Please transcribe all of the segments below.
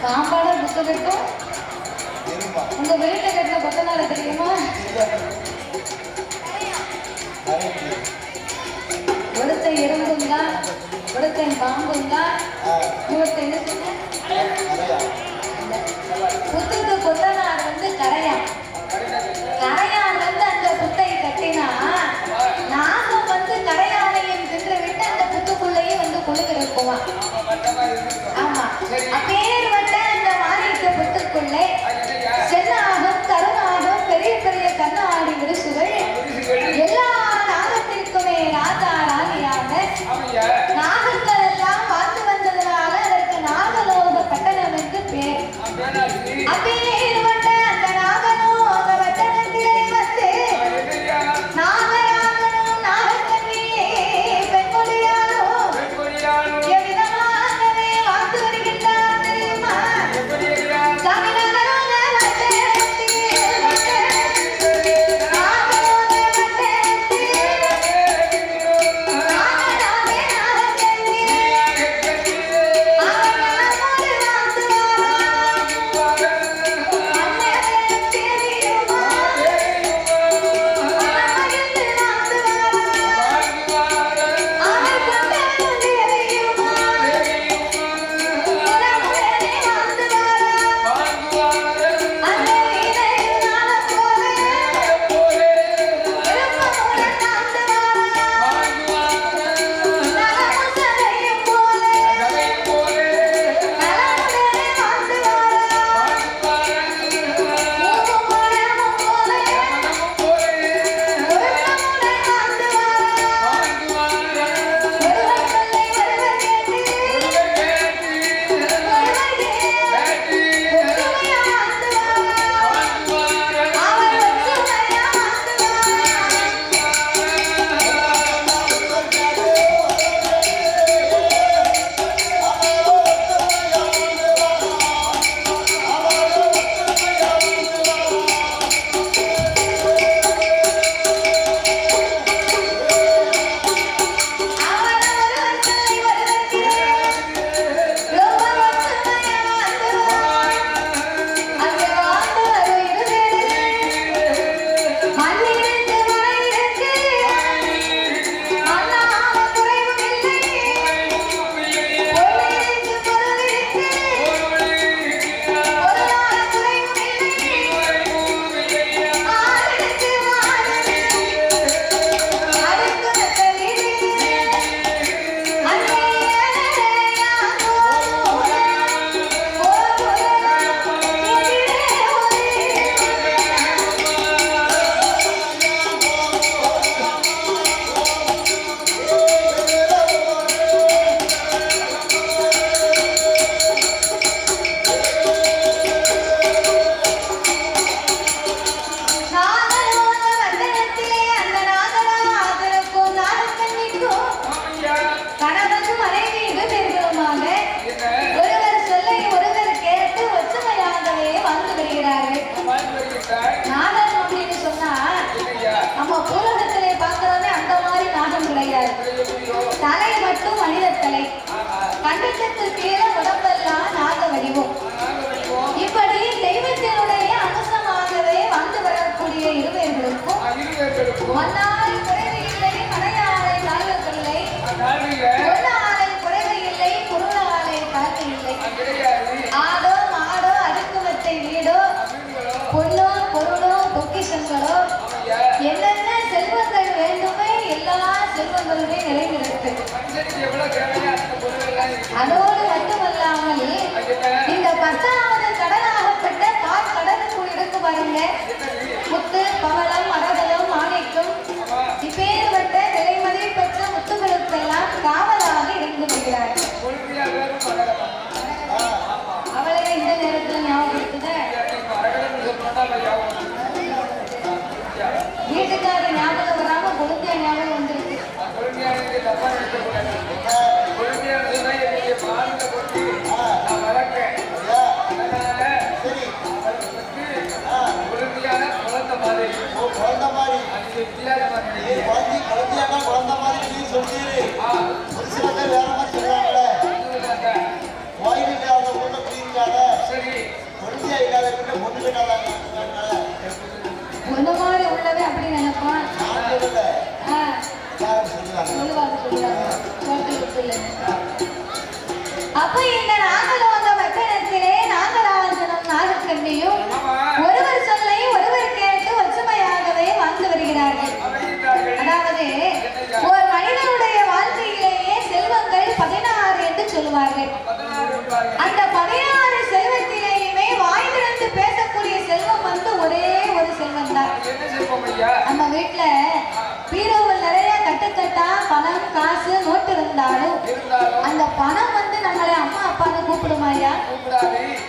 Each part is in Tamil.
பாம்பாட புத்த கட்டும் உங்க வீட்டை கட்டின கொத்தனார தெரியுமா? ஒருத்தன் எறும்பும் தான், ஒருத்தன் பாம்பும் தான், இன்னொருத்தன் புத்துக்கு கொத்தனார் கரையான். கரையான் அந்த புத்தை கட்டினா நாகம் கரையானையும் தின்று விட்டு அந்த புத்துக்குள்ளேயே கொழுந்து இருக்குவான். ஆமா, அப்பேற்பட்ட அந்த மாணிக்க புத்துக்குள்ளே சென்னாகம், கருணாகம், பெரிய பெரிய கண்ணாடி விரிசுகள் எல்லா நாகத்திற்குமே ராஜா ராணியாக நாகங்கள் எல்லாம் பார்த்து வந்ததனால அதற்கு நாகலோக பட்டணம் என்று பேர். அப்பேற்பட்ட அந்த நாகலோக பட்டணத்திலே நாகராகனும் நாகக்கண்ணியே பெண்மொழியாலும் எவ்விதமாகவே வாழ்ந்து வருகின்றார் தெரியுமா? தலை மட்டும் மனித தலை, கண்டத்துக்கு கீழே உடம்பெல்லாம் நாக வடிவம். இப்படி தெய்வத்தினுடைய அம்சமாகவே வந்து வரக்கூடிய இருவர்களுக்கும் மன்னாரை குறைவு இல்லை, மனையாரை நாள்களில்லை, பொன்னாரை குறைவு இல்லை, குருளாரை காத்து இல்லை. ஆடோ மாடோ அடுக்குமத்தை வீடோ பொன்னோ பொருளோ பொக்கிஷங்களோ என்னென்ன செல்வங்கள் வேண்டுமே எல்லா செல்வங்களுமே நிறைந்திருக்கு. அதோடு மட்டுமல்லாமல் இந்த 10வது கடலாகப்பட்ட கடலுக்குள் இருக்கு பாருங்க, முத்து பவளம் அரகலம் மாணிக்கம் இப்பேற்பட்ட விலைமதி பெற்ற முத்துகளுக்கெல்லாம் காவலாக இருந்து வருகிறார்கள். அவளை இந்த நேரத்தில் ஞாபகப்படுத்துத வீட்டுக்கார ஞாபகம் வராம கொழுந்தியா ஞாபகம் வந்திருக்கு. ஒரு சில பேர் வேற மாதிரி சொல்றாங்களே, கோயிலுக்கு அந்த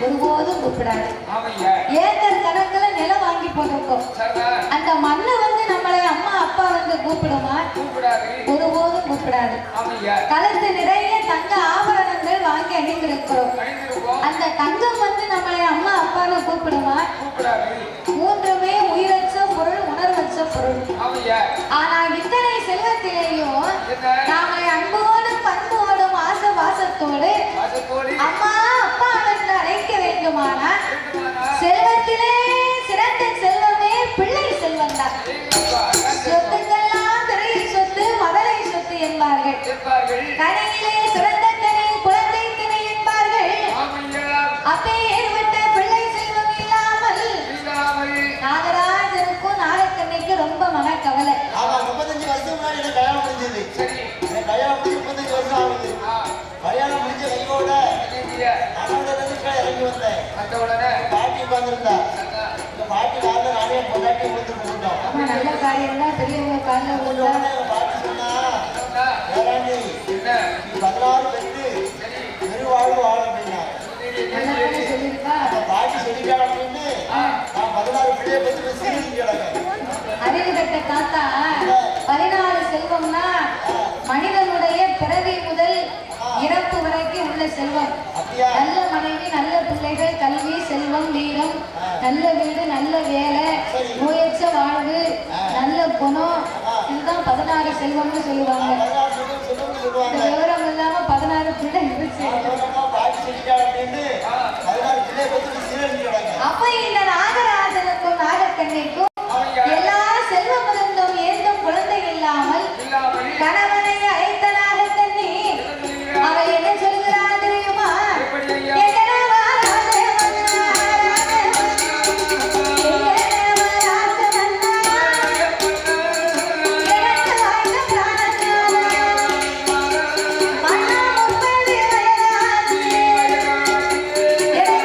ஒருபோதும் கூப்பிடாது. ஏக்கர் கணக்குல நிலம் வாங்கி போட்டிருக்கோம். அந்த மண்ணை வந்து நம்மளை அம்மா அப்பா வந்து கூப்பிடுமா? ஒருபோதும் கூப்பிடாது. கழுத்து நிறைய தங்க ஆபரணங்கள் வாங்கி அணிந்திருக்கிறோம். அந்த தங்கம் வந்து நம்மளை அம்மா அப்பாவை கூப்பிடுமா? மூன்றுமே உயிரற்ற பொருள், உணர்வற்ற பொருள். ஆனா இத்தனை செல்வத்திலேயும் நாமளை அன்போடும் பண்போடும் ஆசை வாசத்தோடு அம்மா அப்பா என்று அழைக்க வேண்டுமானா செல்வத்திலே சிறந்த செல்வமே பிள்ளை செல்வம் தான். சொத்துக்கெல்லாம் திரை சொத்து மதலை சொத்து என்பார்கள். கனையிலே சிறந்த கனை குழந்தை கனை என்பார்கள். அப்பேர் விட்ட பிள்ளை செல்வம் இல்லாமல் நாகராஜனுக்கும் நாகக்கண்ணைக்கு ரொம்ப மனக்கவலை. 35 வருஷம் முன்னாடி எனக்கு கல்யாணம் முடிஞ்சது. கல்யாணம் முடிஞ்சு 35 வருஷம் ஆகுது. கல்யாணம் முடிஞ்ச கையோட இறங்கி வந்தேன். பாட்டி உட்கார்ந்துருந்தா. இந்த பாட்டி காலில் நானே பொண்டாட்டி ஊத்து போட்டோம். நல்ல காரியம் தான் பெரியவங்க காலில் ஊத்துறோம். பாட்டி சொன்னா வேளாண்டி நீ 16 பெற்று பெருவாழ்வு வாழ அப்படின்னா சொல்லியிருக்கா. பாட்டி சொல்லிட்டாள் அப்படின்னு நான் 16 பிள்ளைய பற்றி சீரிட்டு கிடக்கேன். அறிவு கட்ட தாத்தா 14 செல்வம்னா மனிதனுடைய பிறவி முதல் இறப்பு வரைக்கும் உள்ள செல்வம். நல்ல மனைவி, நல்ல பிள்ளைகள், கல்வி, செல்வம், வீரம், நல்ல வீடு, நல்ல வேலை, நோயற்ற வாழ்வு, நல்ல குணம், இதுதான் 16 செல்வம்னு சொல்லுவாங்க. விவரம் இல்லாம 16 பிள்ளை இருந்துச்சு. அப்ப இந்த நாகராஜனுக்கும் நாகக்கண்ணைக்கும் எல்லா செல்வம் இருந்தும் ஏந்தும் குழந்தை இல்லாமல் கணவனை அழைத்த நாகக்கண்ணி அவள் என்ன சொல்கிறாள் தெரியுமா? எனக்கு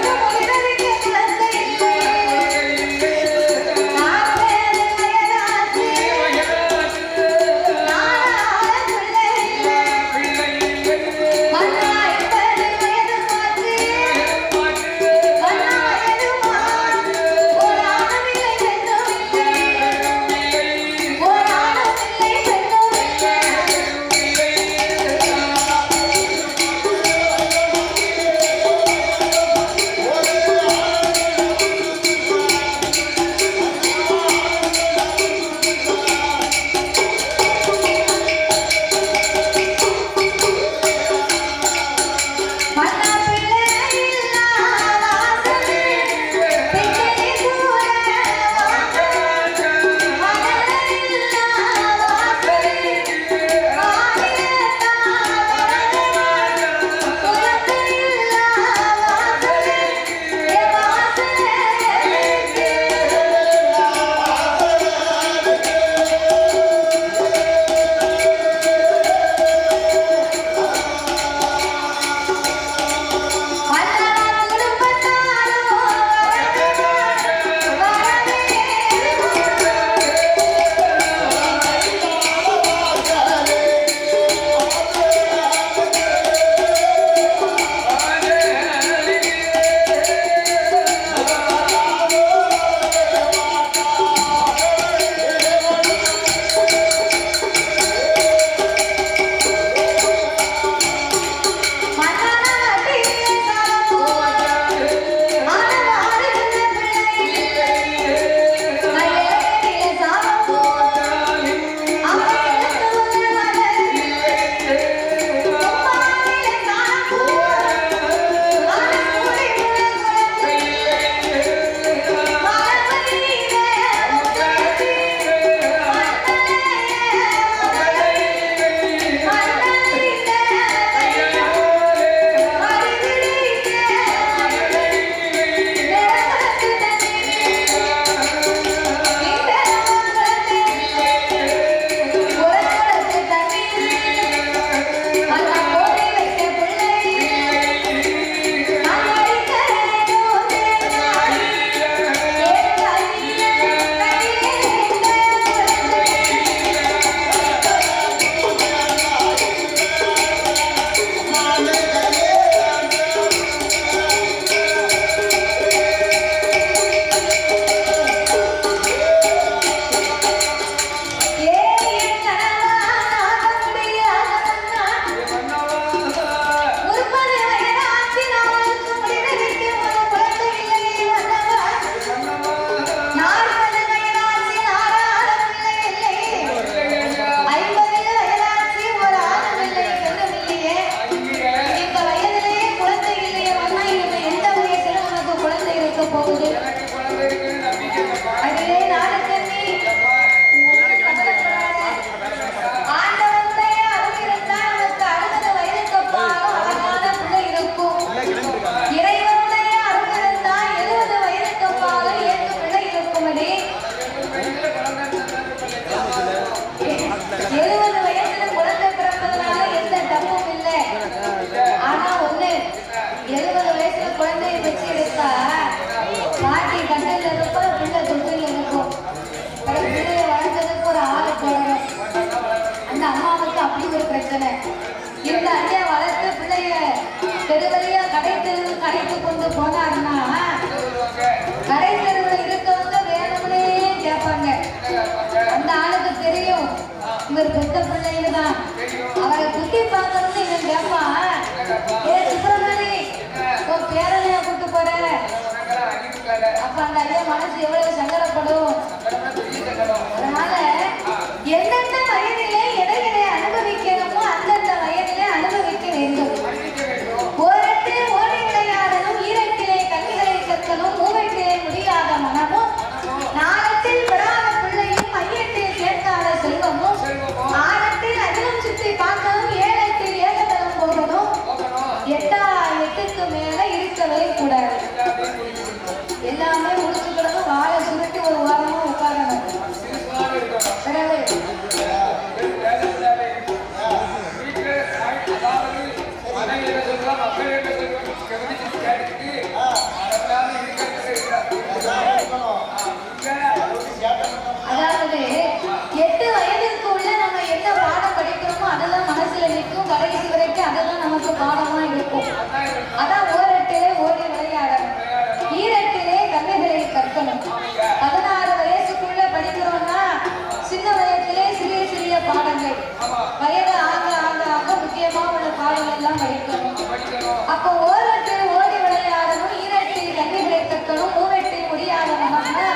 கொண்டு போனாருன்னா கடை தெருவில் இருக்கவங்க வேணும்னே கேட்பாங்க. அந்த ஆளுக்கு தெரியும் இவர் பெத்த பிள்ளைங்க தான், அவரை குத்தி பார்க்கணும்னு இவன் கேட்பான். ஏ சுப்பிரமணி, உன் பேரனையா கூட்டு போற? அப்ப அந்த ஐயா மனசு எவ்வளவு சங்கடப்படும். அதனால எந்தெந்த வயதிலே எதைகளை அனுபவிக்கணுமோ அந்தந்த வயதிலே அனுபவிக்க வேண்டும். ஓரத்திலே ஓடி விளையாடணும், ஈரத்திலே கல்விகளை கற்கணும், மூவத்திலே முடியாத மனமும், நாளத்தில் பெறாத பிள்ளையும், மையத்தில் சேர்க்காத செல்வமும், ஆழத்தில் அதிலும் சுற்றி பார்க்கணும், ஏழத்தில் ஏகதளம் போகணும், எட்டுக்கு மேல இருக்கவே கூடாது. எல்லாமே முடிச்சுக்கிடணும், வாழை சுருட்டி ஒரு வாரமா உட்காரணும். அதாவது 8 வயதிற்கு உள்ள நம்ம என்ன பாடம் படிக்கிறோமோ அதெல்லாம் மனசுல நிற்கும். கடைசி வரைக்கும் அதெல்லாம் நமக்கு பாடமா இருக்கும். அதான் ஓரத்திலே ஓடி விளையாடணும், ஈரத்திலே கல்விகளை கற்கணும். 16 வயசுக்குள்ள படிக்கிறோம்னா சின்ன வயதிலே சிறிய சிறிய பாடங்கள், வயது ஆக ஆக ஆக முக்கியமா உள்ள பாடங்கள் எல்லாம் படிக்கணும். அப்போ ஓரத்தில் ஓடி விளையாடணும், ஈரத்தில் கல்விகளை கற்கணும், மூவெட்டில் முடியாத மனம்னா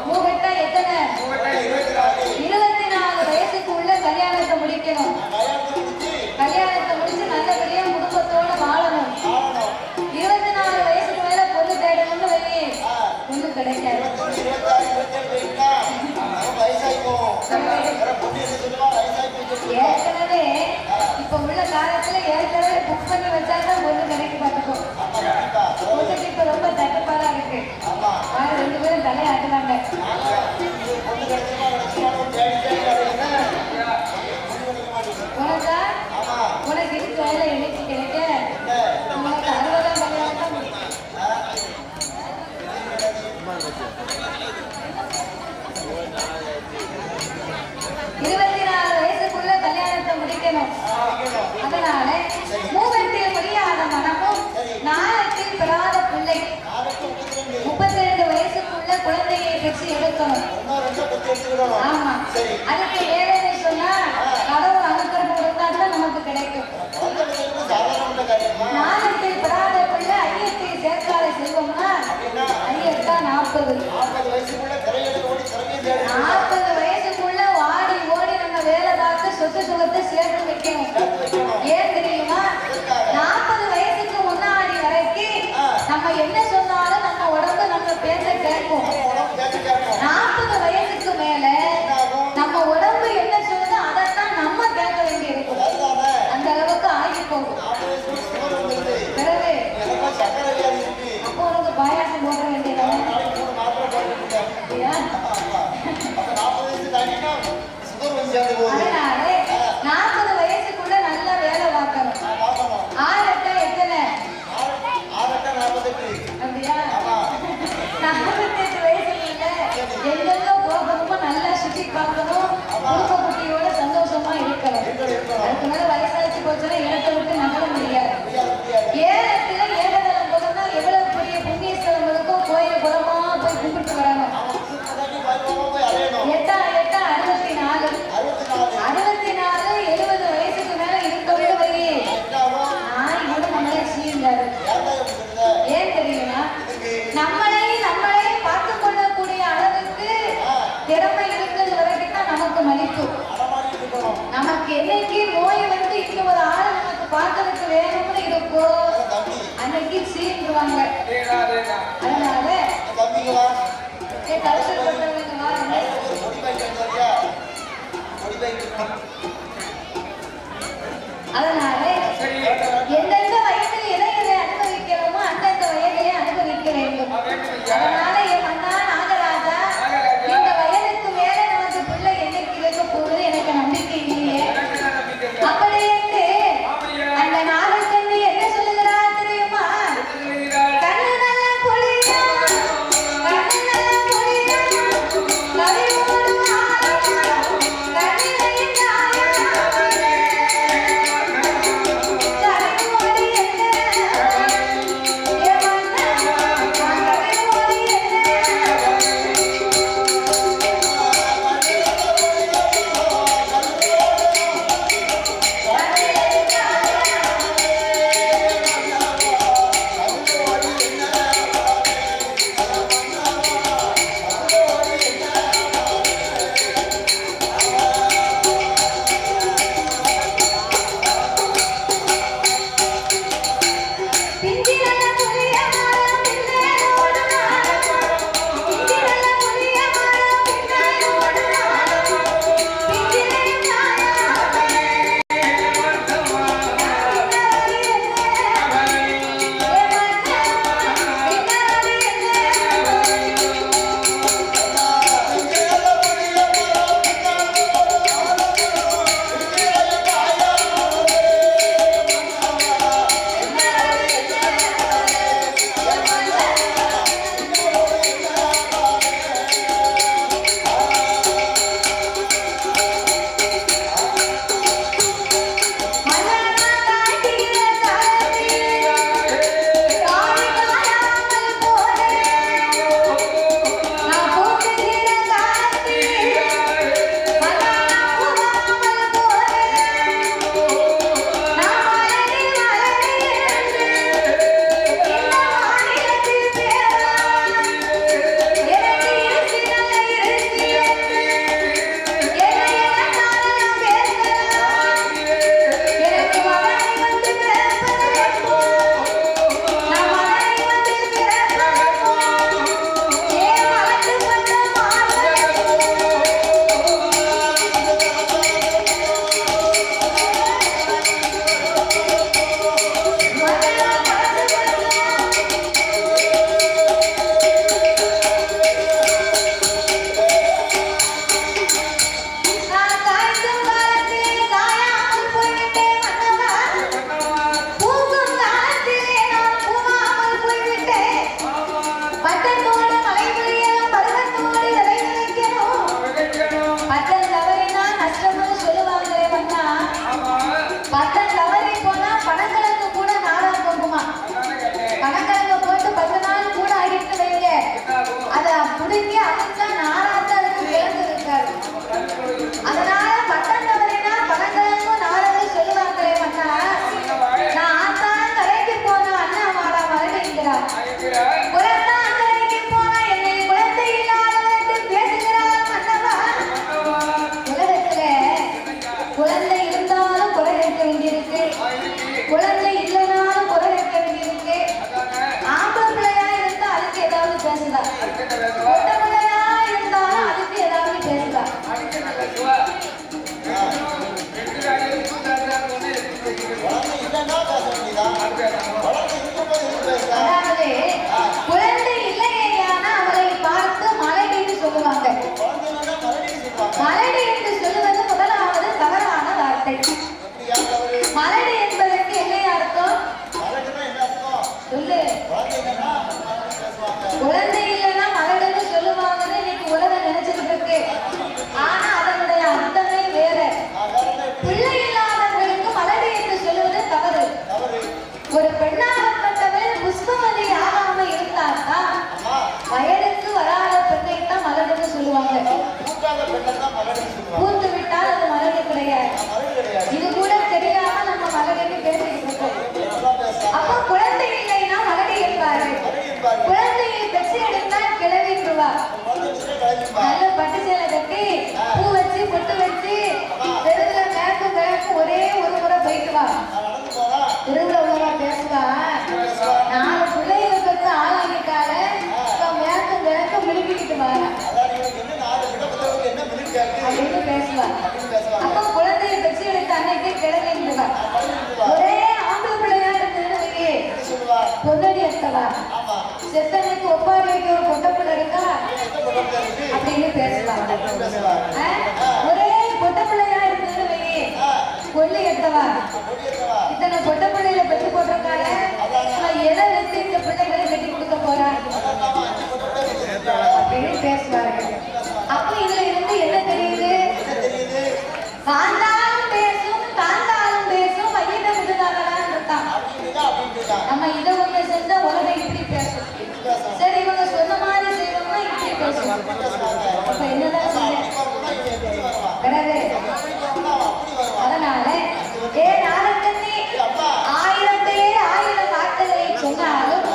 மூவெட்டா எத்தனை? 24 வயசுக்குள்ள கல்யாணத்தை முடிக்கணும். கல்யாணத்தை முடிச்சு நல்லபடியா குடும்பத்தோட வாழணும். 24 வயசுக்கு மேல பொண்ணு தேடணும்னு வையே, பொண்ணு கிடைக்காது. ஏற்கனவே இப்ப உள்ள காலத்துல ஏற்கனவே புக் பண்ணி வச்சாதான் பொண்ணு கிடைக்க பார்த்துக்கோ. பொண்ணுக்கு இப்ப ரொம்ப தட்டுப்பாடா இருக்கு. 2 பேரும் தலையாட்டுறாங்க. உனக்கு இருக்கு வேலை என்னைக்கு கிடைக்க? உனக்கு 60ஆம் கல்யாணம் தான் முடியும். 24 வயசுக்குள்ள கல்யாணத்தை முடிக்கணும். அதனால மூவெட்டில் முடியாத மனமும், நாளத்தில் பெறாத பிள்ளை, 32 வயசுக்குள்ள குழந்தையை பெற்று எடுக்கணும். ஆமா, அதுக்கு வேலைன்னு சொன்னா கடவுள் அனுப்புறது கொடுத்தாதான் நமக்கு கிடைக்கும். நாளத்தில் பெறாத பிள்ளை, ஐயத்தில் சேர்க்காத செல்வம்னா ஐயத்தா 40 வயசுக்குள்ள வாடி ஓடி நம்ம வேலை பார்த்து சொத்து சுகத்தை சேர்த்து வைக்கணும். ஏன் தெரியுமா? 40 வயசுக்கு முன்னாடி வரைக்கும் நம்ம என்ன சொன்னாலும் நம்ம உடம்பு நம்ம பேச கேட்கும். 40 வயசுக்கு மேல நம்ம உடம்பு என்ன சொல்லுதோ அதைத்தான் நம்ம கேட்க வேண்டி இருக்கும். அந்த அளவுக்கு ஆகி போகும். பிறகு அப்போ உனக்கு பாயாசம் போட வேண்டியதான? அதனால 40 வயசுக்குள்ள நல்ல வேலை பார்க்கணும். 6 எத்தனை? அப்படியா? 48 வயசுக்குள்ள எங்கெங்க போகணுமோ நல்லா சுற்றி பார்க்கணும், குடும்ப குட்டியோட சந்தோஷமா இருக்கணும். அதுக்கு மேல வயசாச்சு போச்சுன்னா இடத்தை விட்டு நகர முடியாது. ஏலத்துல ஏகதளம் போகணும்னா எவ்வளவு பெரிய புண்ணிய ஸ்தலங்களுக்கும் கோயில் குளமா போய் கும்பிட்டு வரணும். 8 64 70 வயசுக்கு மேல இருக்கவே நாய் கூட நம்மளே சீர்ந்தாரு. ஏன் தெரியுமா? நம்மளே பார்த்து கொள்ளக்கூடிய அளவுக்கு திறமை இருக்கிறது வரைக்கும் தான் நமக்கு மதிப்பு. நமக்கு என்னைக்கு நோய் வந்து இன்னொரு ஆளை நமக்கு பார்க்கறதுக்கு வேணும்னு இருக்கோ அன்னைக்கு சீர்ந்துருவாங்க. அதனால அதனால எந்தெந்த வயதில் எதை அனுபவிக்கிறோமோ அந்தந்த வயதிலே அனுபவிக்க வேண்டும். அதனால என் அண்ணா நாகராஜா, இந்த வயதுக்கு மேல நமக்கு பிள்ளை என்னைக்கு இருக்க போகுது எனக்கு நம்பிக்கை இல்லையே. அப்படி என்று அந்த நாகக்கண்ணி என்ன சொல்லுகிறார் தெரியுமா? கண்ணு நல்ல பொழியா, கண்ணு நல்ல பொழியா, கவியோடு குலத்தாங்கரைக்கு போனா என்னை குலத்தை இல்லாதவர் என்று பேசுகிறார் மன்னவா. உலகத்துல குழந்தை இருந்தாலும் குறை வைக்க வேண்டியிருக்கு, குழந்தை இல்லைனாலும் குறை வைக்க வேண்டியிருக்கு. ஆம்பளை பிள்ளையா இருந்தா அதுக்கு ஏதாவது பேசுதா, பொட்டை பிள்ளையா இருந்தாலும் அதுக்கு ஏதாவது பேசுதா. அதாவது குழந்தை இல்லையான அவரை பார்த்து மலடின்னு சொல்லுவாங்க. மலடி என்று சொல்லுவது முதலாவது தவறான வார்த்தை. மலடி என்பதற்கு என்ன அர்த்தம் சொல்லு. குழந்தை இல்லைன்னா மலடின்னு சொல்லுவாங்கன்னு இன்னைக்கு உலகம் நினைச்சிட்டு இருக்கு. ஆனா அதனுடைய அர்த்தமே வேற. பிள்ளை இல்லாதவர்களுக்கு மலடி என்று சொல்லுவது தவறு. ஒரு பெண்ணாகப்பட்டவள் புஷ்பவதி ஆகாம இருந்தால்தான் வயலுக்கு வராத பெண்ணை தான் மலடுன்னு சொல்லுவாங்க. பூத்து விட்டால் அது மலடு கிடையாது. இது கூட தெரியாம நம்ம மலடுன்னு பேசிட்டு இருக்கோம். அப்ப குழந்தை இல்லைன்னா மலடி என்பாரு. குழந்தையை பெற்று எடுத்தால் கிளவிடுவா. நல்ல பட்டு சேலை கட்டி பூ வச்சு பொட்டு வச்சு தெருவுல மேற்கு கிழக்கு ஒரே ஒரு முறை போயிட்டு வா. தெருவுல உள்ளவா பேசுவா, 4 பிள்ளைகளை பெற்று ஆளாகிட்டால மேற்கு கிழக்கு மிளிக்கிட்டு வா அப்படின்னு பேசுவா. அப்ப குழந்தையை பெற்று எடுத்த அன்னைக்கு கிளவிடுவா. ஒரே ஆம்பளை பிள்ளையா இருந்தது பொன்னடி எடுத்தவா. செத்தனைக்கு ஒப்பாரி வைக்க ஒரு பொட்டை பிள்ளை இருக்கா அப்படின்னு பேசுவாங்க. ஒரே பொட்டை பிள்ளையா இருந்தது வையே கொல்லி எடுத்தவா. இத்தனை பொட்டை பிள்ளையில பெற்று போட்டிருக்காங்க, எதை வச்சு இந்த பிள்ளைகளை கட்டி கொடுக்க போறாங்க அப்படின்னு பேசுவாங்க. அப்ப இதுல இருந்து என்ன தெரியுது? காந்தாலும் பேசும் காந்தாலும் பேசும் ஐயிட முதுகாகலாம் இருக்கான். நம்ம இதை ஒண்ணு செஞ்சா உலகம் இப்படி பேசும். சரி இவங்க சொன்ன மாதிரி செய்யணும்னா இப்படி பேசும். அப்ப என்னதான் அதனால ஏ நாரக்கண்ணி 1000 பேர் 1000 வார்த்தைகளை சொன்னாலும்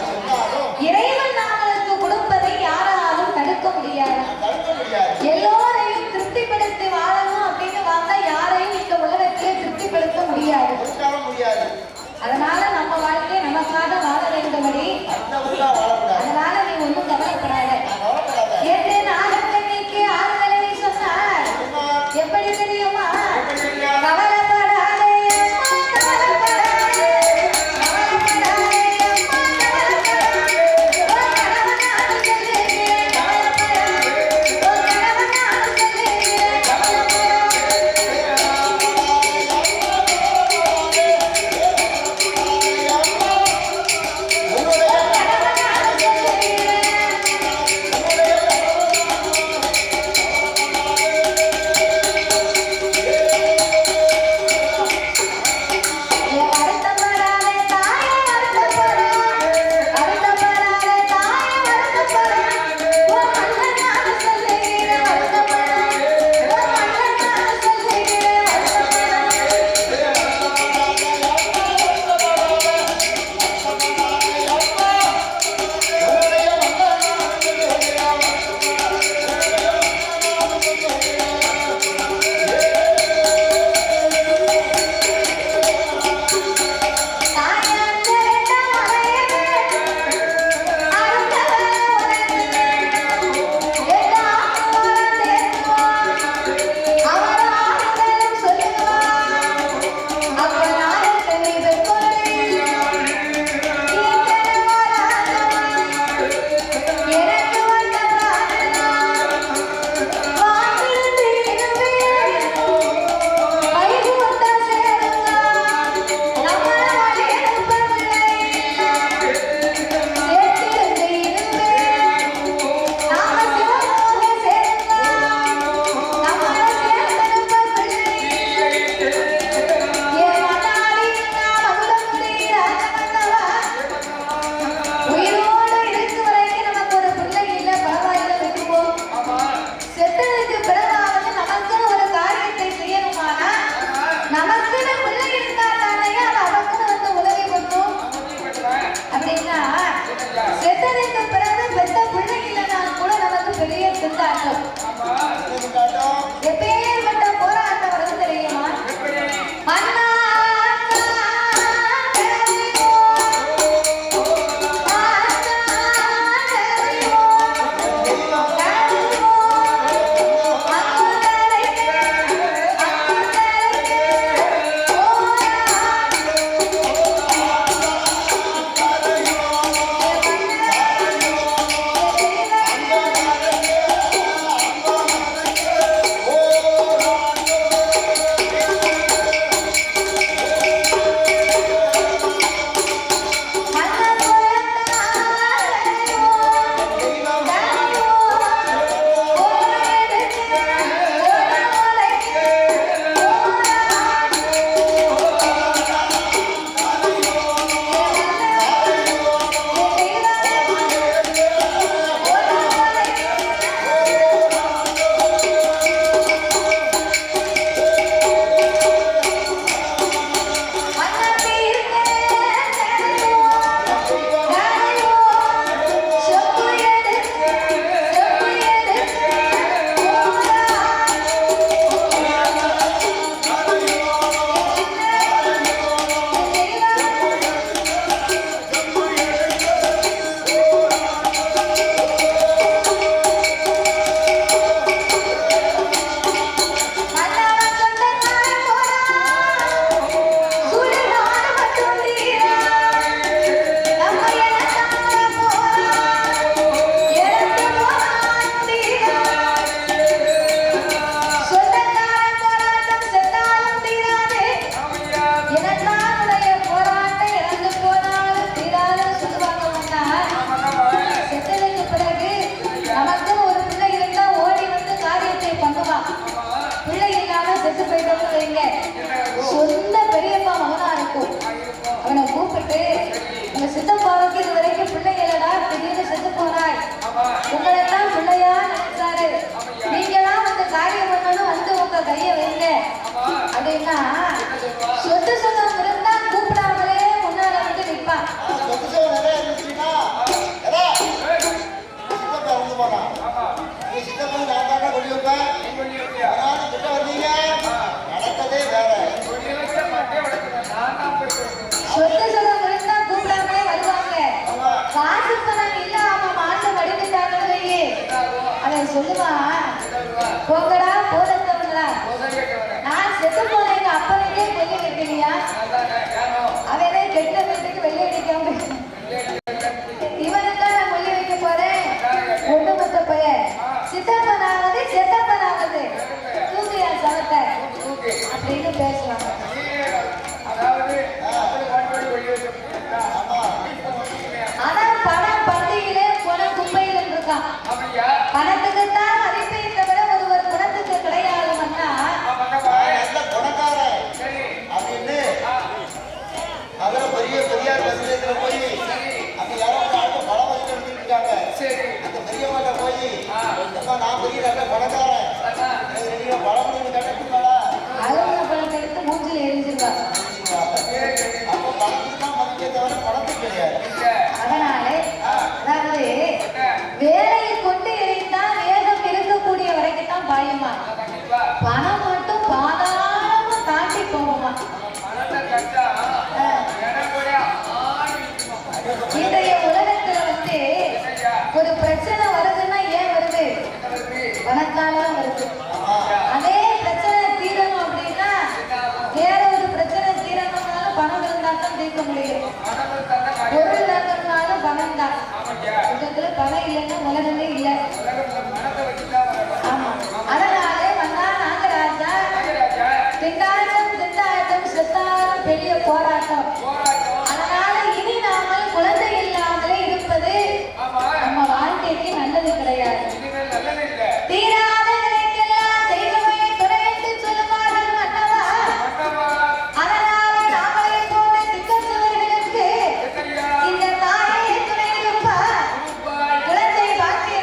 இறைவன் நாமளுக்கு கொடுப்பதை யாராலும் தடுக்க முடியாது. எல்லோரையும் திருப்திப்படுத்தி வாழணும் அப்படின்னு வாங்க யாரையும் இந்த உலகத்திலே திருப்திப்படுத்த முடியாது. அதனால நம்ம வாழ்க்கையை நமக்காக போங்கடா போதத்தவங்களா. நான் செத்து போன எங்க அப்பனைக்கே கொல்லி வைக்கலையா? அவனே கெட்ட வீட்டுக்கு வெள்ளை அடிக்காம இவனுக்கா நான் கொல்லி வைக்க போறேன். ஒண்ணு மொத்த பையன் சித்தப்பனாவது செத்தப்பனாவது தூக்கியா சவத்தை அப்படின்னு பேசுவாங்க. ஆனா பணம் பண்டிகையில குணம் குப்பையில இருக்கான். பணத்துக்கு தான் மதிப்பை தவிர ஒரு குணத்துக்கு கிடையாதுன்னா குணக்காரன் அப்படின்னு அதுல பெரிய பெரியார் பஸ்ல போய் அந்த யாரும் பணம் வச்சு எடுத்துருக்காங்க. அந்த பெரியம்மாட்ட போய் நான் பெரிய பணக்காரன் பணம் கட்டா அலுவலக பணத்தை எடுத்து மூஞ்சில் எரிஞ்சிருவாங்க. அப்போ பணத்துக்கு தான் மதிப்பே தவிர பணத்துக்கு கிடையாது. அதனாலே அதாவது வேலையை கொண்டு எரிந்தால் வேகம் இருக்கக்கூடிய வரைக்கும் தான் பாயுமா. பணம் மட்டும் பாதாளமா தாண்டி போகுமா. இன்றைய உலகத்துல வந்து ஒரு பிரச்சனை வருதுன்னா ஏன் வருது? பணத்தால வருது. அதே பிரச்சனை தீரணும் அப்படின்னா வேற ஒரு பிரச்சனை தீரணும்னாலும் பணம் இருந்தா தான் தீர்க்க முடியும். பொருள் இல்லாதனாலும் பணம் தான். உலகத்துல பணம் இல்லைன்னா உலகமே இல்லை. ஆமா. அதனாலே வந்தா நாகராஜா திண்டாட்டம் திண்டாட்டம் செத்தாலும் பெரிய போராட்டம். அதனால இனி நாமல் குழந்தை இல்லாமலே இருப்பது நம்ம வாழ்க்கைக்கு நல்லது கிடையாது. தீராத நிலைக்கெல்லாம் தெய்வமே துணை என்று சொல்லுவார்கள் மன்னவா. அதனால நாமளை போன்ற திக்கச்சவர்களுக்கு இந்த தாயை துணை இருப்பார். குழந்தை பாக்கிய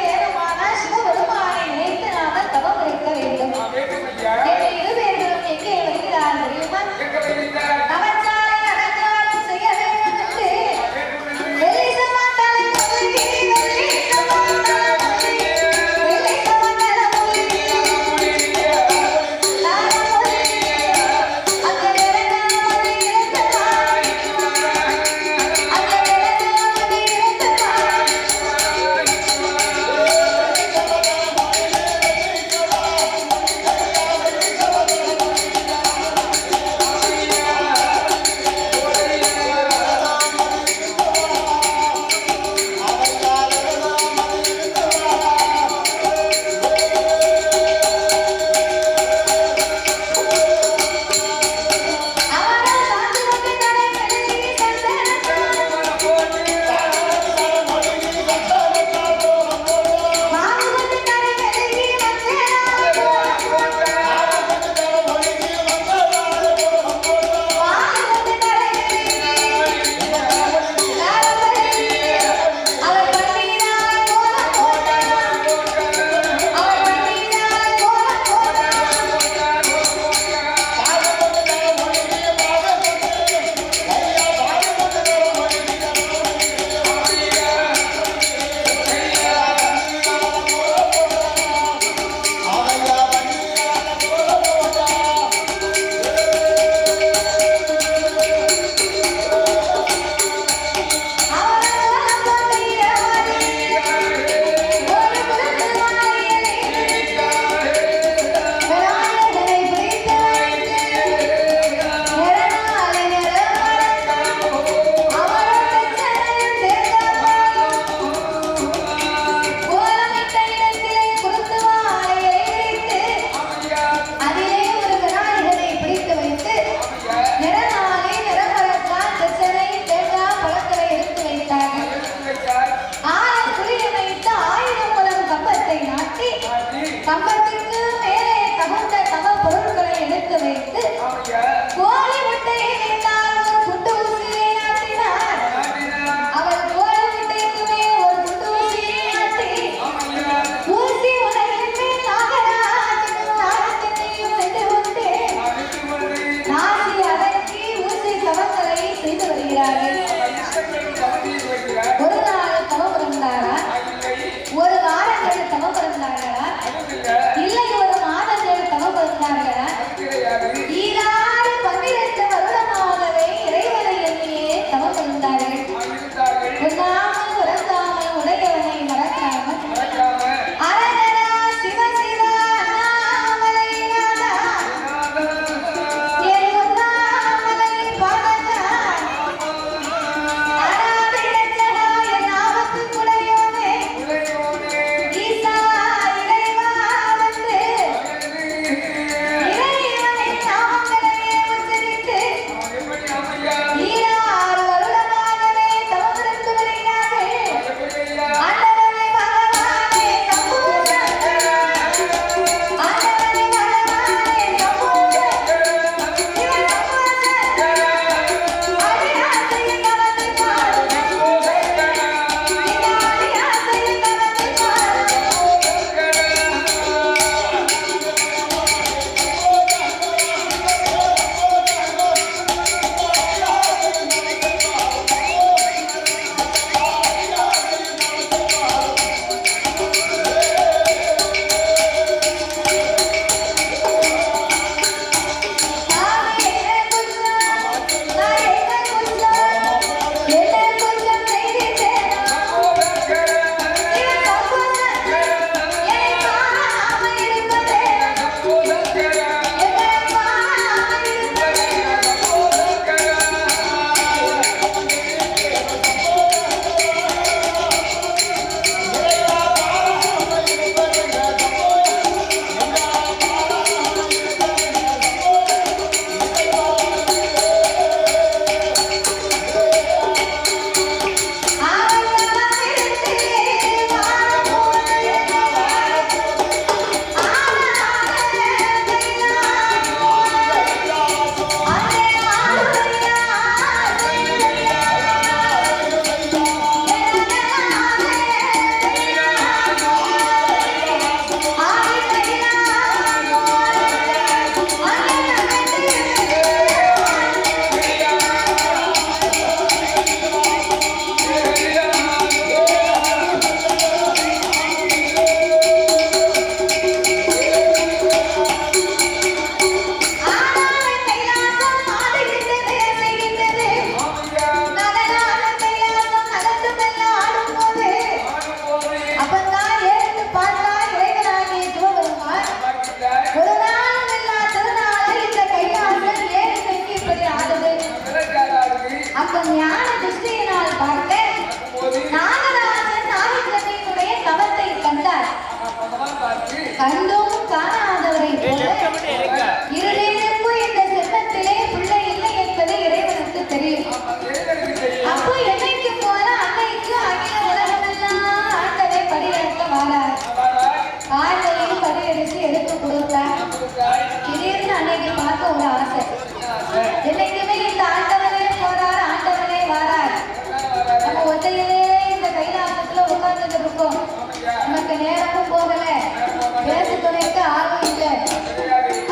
ஆளும் இல்லை.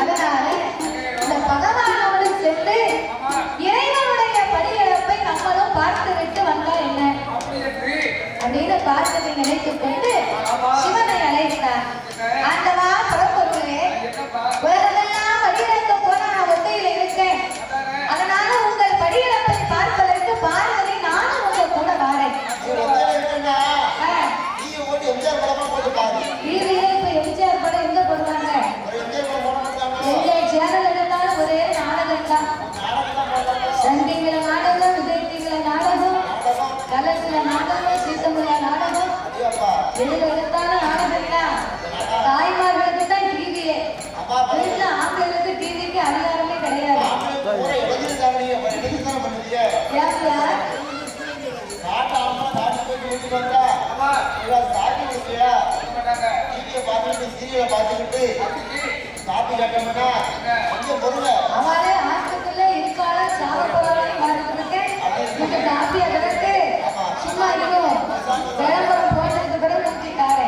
அதனால இந்த பகவானோடு சென்று இறைவனுடைய படியிழப்பை நம்மளும் பார்த்து விட்டு வந்தா என்ன அப்படின்னு பார்த்ததை நினைத்துக் கொண்டு சிவனை அழைத்தார். ஆண்டவா பரம்பொருளே, உலகெல்லாம் படியிழக்க போன நான் ஒத்தையில இருக்கேன். அதனால உங்கள் படியிழப்பை பார்ப்பதற்கு பார்வதி நானும் உங்க கூட வாரேன். எம்ஜிஆர் படம் எங்க போடுவாங்க? எம்ஜிஆர் சேனல் எடுத்தாலும் ஒரே நாடகம் தான். சன் டிவில நாடகம், விஜய் டிவில நாடகம், கலர்ஸ்ல நாடகம், சீசமுல நாடகம், எதுல எடுத்தாலும் நாடகம் தான். தாய்மார்களுக்கு தான் டிவியே. வீட்டுல ஆண்களுக்கு டிவிக்கு அதிகாரமே கிடையாது. அவளே ஆட்டுக்குள்ள இருக்காளா சாப்பிடலாம் பார்த்துட்டு காப்பி அதற்கு சும்மா இருக்கும். விளம்பரம் போட்டதுக்கு கூட ஊற்றிட்டாரு.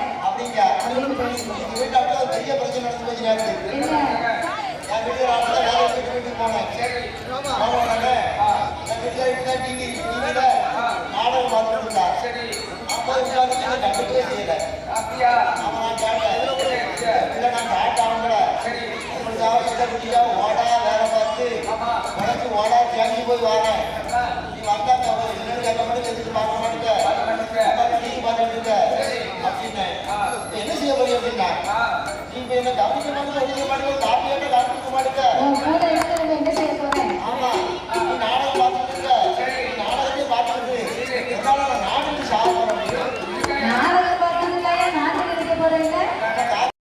போய் வரேன் நீ வந்தா எதிர்த்து பார்க்க மாட்டேங்க அப்படின்னு என்ன செய்ய போறீங்க அப்படின்னா நீங்க என்ன கவனிக்க மாட்டேங்க காப்பி காப்பி